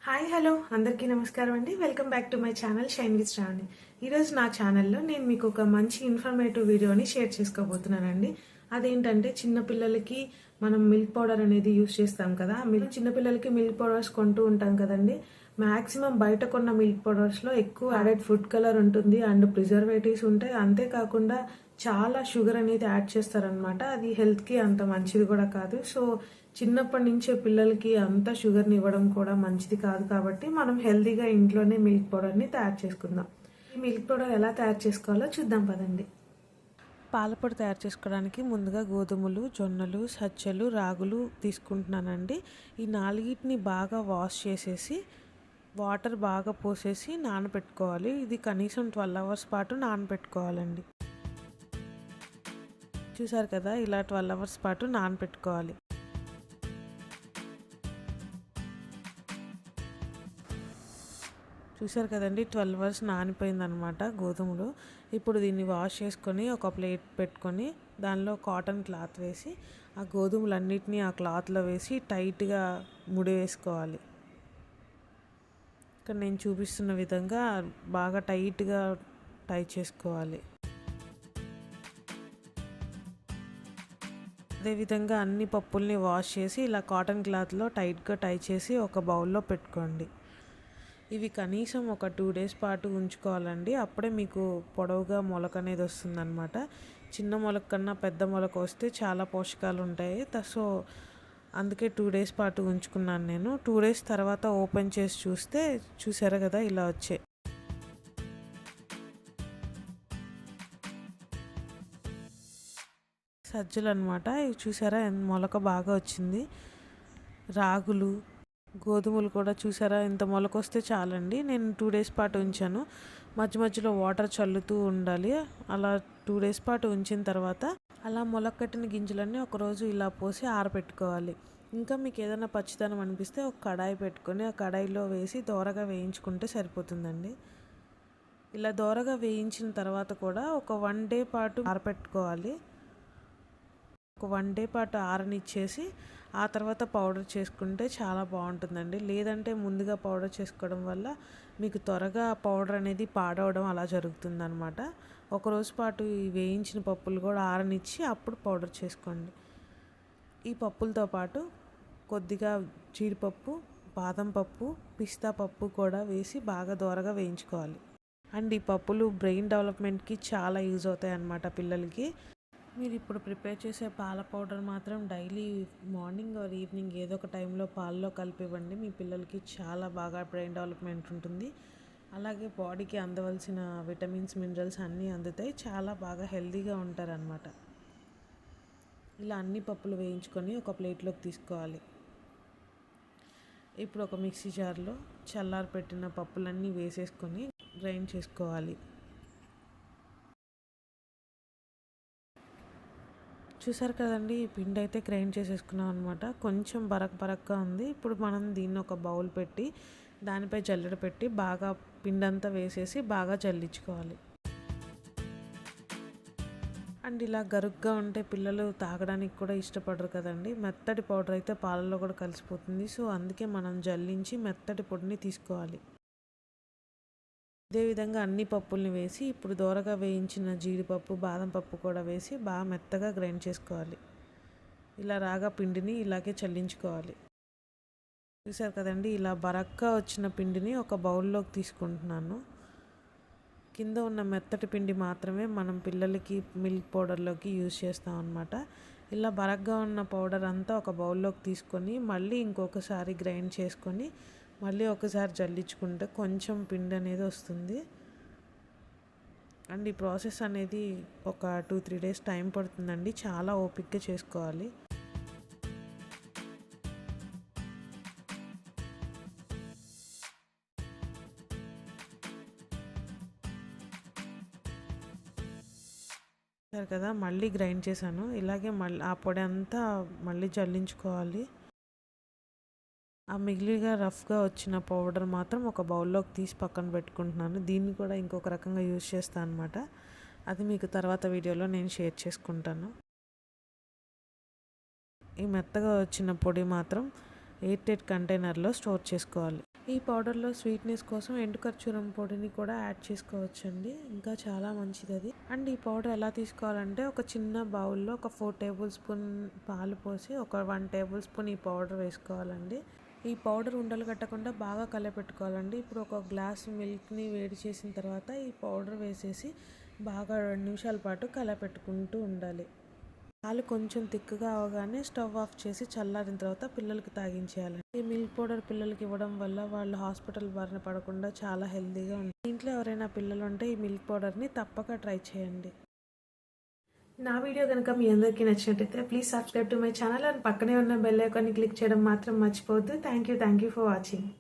Hi hello అందరికీ నమస్కారం అండి. Welcome back to my channel shine with Shravani. ఈరోజు నా ఛానల్లో నేను మీకు ఒక మంచి ఇన్ఫర్మేటివ్ వీడియోని షేర్ చేసుకోబోతున్నానండి. అదేంటంటే చిన్నపిల్లలకి మనం మిల్క్ పౌడర్ అనేది యూస్ చేస్తాం కదా. చిన్నపిల్లలకి మిల్క్ పౌడర్స్ కొంటూ ఉంటాం కదండి. మాక్సిమం బయట కొన్న మిల్క్ పౌడర్స్లో ఎక్కువ యాడెడ్ ఫుడ్ కలర్ ఉంటుంది అండ్ ప్రిజర్వేటివ్స్ ఉంటాయి. అంతేకాకుండా చాలా షుగర్ అనేది యాడ్ చేస్తారనమాట. అది హెల్త్కి అంత మంచిది కూడా కాదు. సో చిన్నప్పటి నుంచే పిల్లలకి అంత షుగర్ని ఇవ్వడం కూడా మంచిది కాదు. కాబట్టి మనం హెల్తీగా ఇంట్లోనే మిల్క్ పౌడర్ని తయారు చేసుకుందాం. ఈ మిల్క్ పౌడర్ ఎలా తయారు చేసుకోవాలో చూద్దాం పదండి. పాలపొడి తయారు చేసుకోవడానికి ముందుగా గోధుమలు, జొన్నలు, సజ్జలు, రాగులు తీసుకుంటున్నానండి. ఈ నాలుగిటిని బాగా వాష్ చేసేసి వాటర్ బాగా పోసేసి నానబెట్టుకోవాలి. ఇది కనీసం 12 అవర్స్ పాటు నానబెట్టుకోవాలండి. చూసారు కదా, ఇలా 12 అవర్స్ పాటు నానబెట్టుకోవాలి. చూసారు కదండి, 12 అవర్స్ నానిపోయిందనమాట గోధుమలు. ఇప్పుడు దీన్ని వాష్ చేసుకొని ఒక ప్లేట్ పెట్టుకొని దానిలో కాటన్ క్లాత్ వేసి ఆ గోధుమలన్నిటినీ ఆ క్లాత్లో వేసి టైట్గా ముడి వేసుకోవాలి. ఇక్కడ నేను చూపిస్తున్న విధంగా బాగా టైట్గా టై చేసుకోవాలి. అదేవిధంగా అన్ని పప్పుల్ని వాష్ చేసి ఇలా కాటన్ క్లాత్లో టైట్గా టై చేసి ఒక బౌల్లో పెట్టుకోండి. ఇవి కనీసం ఒక 2 డేస్ పాటు ఉంచుకోవాలండి. అప్పుడే మీకు పొడవుగా మొలక అనేది వస్తుందన్నమాట. చిన్న మొలక కన్నా పెద్ద మొలక వస్తే చాలా పోషకాలు ఉంటాయి. సో అందుకే 2 డేస్ పాటు ఉంచుకున్నాను నేను. 2 డేస్ తర్వాత ఓపెన్ చేసి చూస్తే చూసారా కదా, ఇలా వచ్చాయి. సజ్జలు అనమాట, ఇవి చూసారా మొలక బాగా వచ్చింది. రాగులు, గోధుమలు కూడా చూసారా ఇంత మొలక వస్తే చాలండి. నేను 2 డేస్ పాటు ఉంచాను. మధ్య మధ్యలో వాటర్ చల్లుతూ ఉండాలి. అలా 2 డేస్ పాటు ఉంచిన తర్వాత అలా మొలకట్టిన గింజలన్నీ ఒకరోజు ఇలా పోసి ఆరబెట్టుకోవాలి. ఇంకా మీకు ఏదైనా పచ్చిదనం అనిపిస్తే ఒక కడాయి పెట్టుకొని ఆ కడాయిలో వేసి దోరగా వేయించుకుంటే సరిపోతుందండి. ఇలా దోరగా వేయించిన తర్వాత కూడా ఒక 1 డే పాటు ఆరబెట్టుకోవాలి. ఒక 1 డే పాటు ఆరనిచ్చేసి ఆ తర్వాత పౌడర్ చేసుకుంటే చాలా బాగుంటుందండి. లేదంటే ముందుగా పౌడర్ చేసుకోవడం వల్ల మీకు త్వరగా పౌడర్ అనేది పాడవడం అలా జరుగుతుందన్నమాట. ఒకరోజు పాటు ఈ వేయించిన పప్పులు కూడా ఆరనిచ్చి అప్పుడు పౌడర్ చేసుకోండి. ఈ పప్పులతో పాటు కొద్దిగా జీడిపప్పు, బాదం పప్పు, పిస్తా పప్పు కూడా వేసి బాగా దోరగా వేయించుకోవాలి. అండ్ ఈ పప్పులు బ్రెయిన్ డెవలప్మెంట్కి చాలా యూజ్ అవుతాయి అన్నమాట పిల్లలకి. మీరు ఇప్పుడు ప్రిపేర్ చేసే పాల పౌడర్ మాత్రం డైలీ మార్నింగ్ ఆర్ ఈవినింగ్ ఏదో ఒక టైంలో పాలలో కలిపివ్వండి. మీ పిల్లలకి చాలా బాగా బ్రెయిన్ డెవలప్మెంట్ ఉంటుంది. అలాగే బాడీకి అందవలసిన విటమిన్స్, మినరల్స్ అన్నీ అందుతాయి. చాలా బాగా హెల్తీగా ఉంటారనమాట. ఇలా అన్ని పప్పులు వేయించుకొని ఒక ప్లేట్లోకి తీసుకోవాలి. ఇప్పుడు ఒక మిక్సీ జార్లో చల్లారి పెట్టిన పప్పులన్నీ వేసేసుకొని గ్రైండ్ చేసుకోవాలి. చూసారు కదండి, ఈ పిండి అయితే గ్రైండ్ చేసేసుకున్నాం అనమాట. కొంచెం బరకగా ఉంది. ఇప్పుడు మనం దీన్ని ఒక బౌల్ పెట్టి దానిపై జల్లెడ పెట్టి బాగా పిండి అంతా వేసేసి బాగా జల్లించుకోవాలి. అండ్ ఇలా గరుగ్గా ఉంటే పిల్లలు తాగడానికి కూడా ఇష్టపడరు కదండి. మెత్తటి పౌడర్ అయితే పాలలో కూడా కలిసిపోతుంది. సో అందుకే మనం జల్లించి మెత్తటి పొడిని తీసుకోవాలి. అదేవిధంగా అన్ని పప్పుల్ని వేసి ఇప్పుడు దోరగా వేయించిన జీడిపప్పు, బాదం పప్పు కూడా వేసి బాగా మెత్తగా గ్రైండ్ చేసుకోవాలి. ఇలా రాగా పిండిని ఇలాగే చల్లించుకోవాలి. చూసారు కదండి, ఇలా బరక్గా వచ్చిన పిండిని ఒక బౌల్లోకి తీసుకుంటున్నాను. కింద ఉన్న మెత్తటి పిండి మాత్రమే మనం పిల్లలకి మిల్క్ పౌడర్లోకి యూజ్ చేస్తాం అన్నమాట. ఇలా బరక్గా ఉన్న పౌడర్ అంతా ఒక బౌల్లోకి తీసుకొని మళ్ళీ ఇంకొకసారి గ్రైండ్ చేసుకొని మళ్ళీ ఒకసారి జల్లించుకుంటే కొంచెం పిండి అనేది వస్తుంది. అండ్ ఈ ప్రాసెస్ అనేది ఒక 2-3 డేస్ టైం పడుతుందండి. చాలా ఓపికగా చేసుకోవాలి. సరే కదా, మళ్ళీ గ్రైండ్ చేశాను. ఇలాగే మళ్ళీ ఆ పొడి అంతా మళ్ళీ జల్లించుకోవాలి. ఆ మిగిలిగా రఫ్గా వచ్చిన పౌడర్ మాత్రం ఒక బౌల్లోకి తీసి పక్కన పెట్టుకుంటున్నాను. దీన్ని కూడా ఇంకొక రకంగా యూజ్ చేస్తాను అనమాట. అది మీకు తర్వాత వీడియోలో నేను షేర్ చేసుకుంటాను. ఈ మెత్తగా వచ్చిన పొడి మాత్రం ఎయిర్ టైట్ కంటైనర్లో స్టోర్ చేసుకోవాలి. ఈ పౌడర్లో స్వీట్నెస్ కోసం ఎండు ఖర్జూరం పొడిని కూడా యాడ్ చేసుకోవచ్చండి, ఇంకా చాలా మంచిది అది. అండ్ ఈ పౌడర్ ఎలా తీసుకోవాలంటే ఒక చిన్న బౌల్లో ఒక 4 టేబుల్ స్పూన్ పాలు పోసి ఒక 1 టేబుల్ స్పూన్ ఈ పౌడర్ వేసుకోవాలండి. ఈ పౌడర్ ఉండలు కట్టకుండా బాగా కలపెట్టుకోవాలండి. ఇప్పుడు ఒక గ్లాస్ మిల్క్ని వేడి చేసిన తర్వాత ఈ పౌడర్ వేసేసి బాగా 2 నిమిషాల పాటు కలపెట్టుకుంటూ ఉండాలి. పాలు కొంచెం తిక్కుగా అవగానే స్టవ్ ఆఫ్ చేసి చల్లారిన తర్వాత పిల్లలకి తాగించేయాలండి. ఈ మిల్క్ పౌడర్ పిల్లలకి ఇవ్వడం వల్ల వాళ్ళు హాస్పిటల్ బారిన పడకుండా చాలా హెల్తీగా ఉంటుంది. ఇంట్లో ఎవరైనా పిల్లలు ఉంటే ఈ మిల్క్ పౌడర్ని తప్పక ట్రై చేయండి. నా వీడియో కనుక మీ అందరికీ నచ్చినట్టయితే please subscribe to my channel and పక్కనే ఉన్న బెల్ ఐకాన్ని క్లిక్ చేయడం మాత్రం మర్చిపోవద్దు. Thank you for watching.